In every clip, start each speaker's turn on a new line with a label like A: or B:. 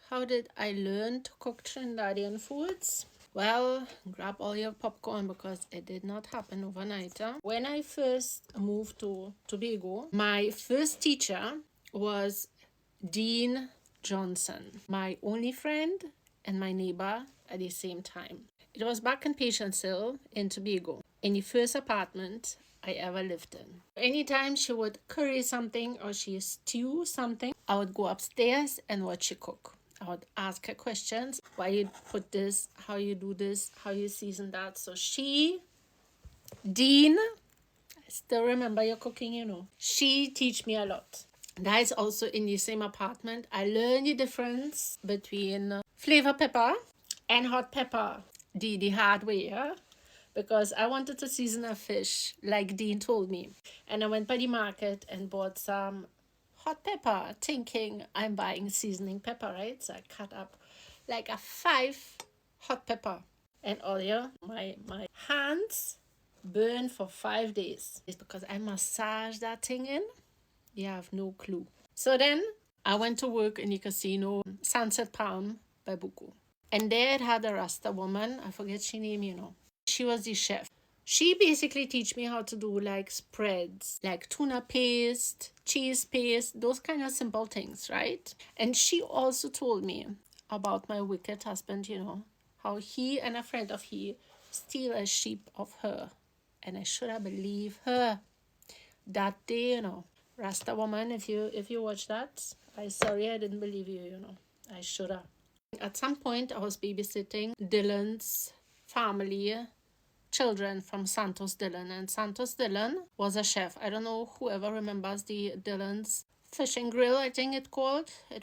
A: how did I learn to cook Trinidadian foods? Well, grab all your popcorn because it did not happen overnight. When I first moved to Tobago, my first teacher was Dean Johnson, my only friend and my neighbor at the same time. It was back in Patience Hill in Tobago, in the first apartment I ever lived in. Anytime she would curry something or she stew something, I would go upstairs and watch her cook. I would ask her questions. Why you put this, how you do this, how you season that. So Dean, I still remember your cooking, you know. She teach me a lot. That is also in the same apartment. I learned the difference between flavor pepper and hot pepper the hard way, yeah? Because I wanted to season a fish like Dean told me. And I went by the market and bought some hot pepper, thinking I'm buying seasoning pepper, right? So I cut up like a 5 hot pepper. And all my hands burned for 5 days. It's because I massaged that thing in. You have no clue. So then I went to work in the casino, Sunset Palm by Buku. And there it had a Rasta woman, I forget she name, you know. She was the chef. She basically teach me how to do like spreads, like tuna paste, cheese paste, those kind of simple things, right? And she also told me about my wicked husband, you know, how he and a friend of he steal a sheep of her. And I should have believed her that day, you know. Rasta woman, if you watch that, I sorry I didn't believe you, you know. I should have. At some point, I was babysitting Dylan's family, children from Santos Dillon. And Santos Dillon was a chef. I don't know whoever remembers the Dillon's Fishing Grill, I think it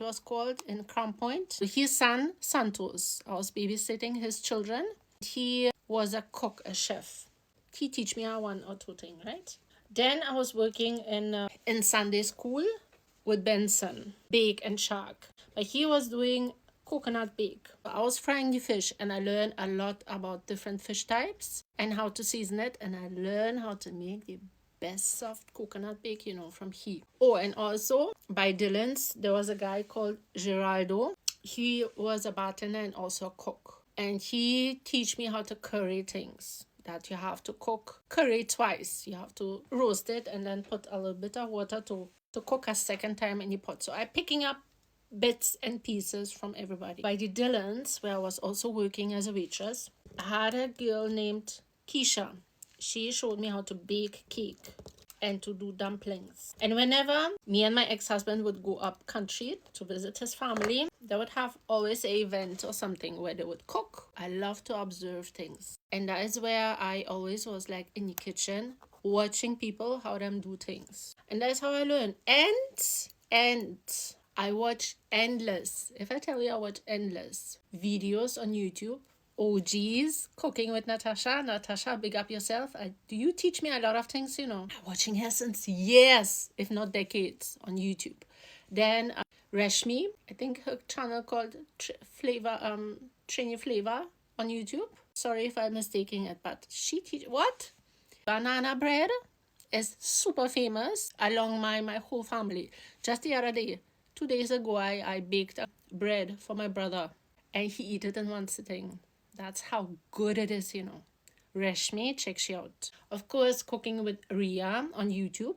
A: was called in Crown Point. His son, Santos, I was babysitting his children. He was a cook, a chef. He teach me one or two things, right? Then I was working in Sunday school with Benson, Bake and Shark. But he was doing coconut bake. I was frying the fish and I learned a lot about different fish types and how to season it. And I learned how to make the best soft coconut bake, you know, from he. Oh, and also by Dylan's, there was a guy called Geraldo. He was a bartender and also a cook. And he teach me how to curry things. That you have to curry twice. You have to roast it and then put a little bit of water to cook a second time in the pot. So I'm picking up bits and pieces from everybody. By the Dillons, where I was also working as a waitress, I had a girl named Keisha. She showed me how to bake cake and to do dumplings. And whenever me and my ex-husband would go up country to visit his family, they would have always an event or something where they would cook. I love to observe things. And that is where I always was like in the kitchen, watching people, how them do things. And that's how I learned. And I watch endless, if I tell you I watch endless videos on YouTube. OGs, cooking with Natasha. Natasha, big up yourself. Do you teach me a lot of things, you know? I'm watching her since years, if not decades, on YouTube. Then Reshmi, I think her channel called Trini Flavor on YouTube. Sorry if I'm mistaking it, but she teach what? Banana bread is super famous along my whole family. Just the other day, 2 days ago, I baked a bread for my brother and he ate it in one sitting. That's how good it is, you know. Reshmi, check she out. Of course, cooking with Ria on YouTube.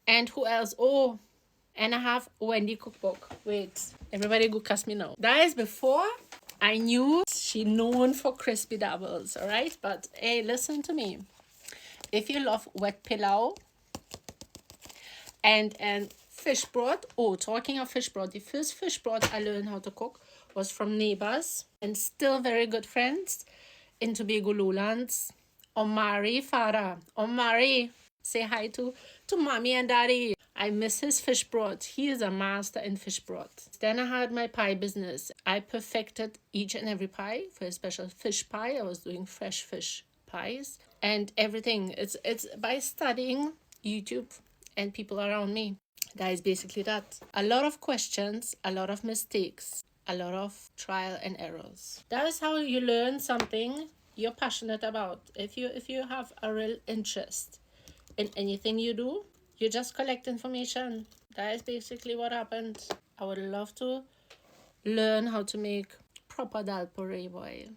A: And who else? Oh, and I have Wendy cookbook. Wait, everybody go cuss me now. That is before I knew she known for crispy doubles, all right? But hey, listen to me. If you love wet pilau and fish broth, oh, talking of fish broth, the first fish broth I learned how to cook was from neighbors and still very good friends in Tobago Lowlands. Omari Farah. Omari, say hi to mommy and daddy. I miss his fish broth. He is a master in fish broth. Then I had my pie business. I perfected each and every pie. For a special fish pie, I was doing fresh fish pies and everything. It's by studying YouTube and people around me. That is basically that. A lot of questions, a lot of mistakes, a lot of trial and errors. That is how you learn something you're passionate about. If you have a real interest in anything you do, you just collect information. That is basically what happened. I would love to learn how to make proper dal poree, boy.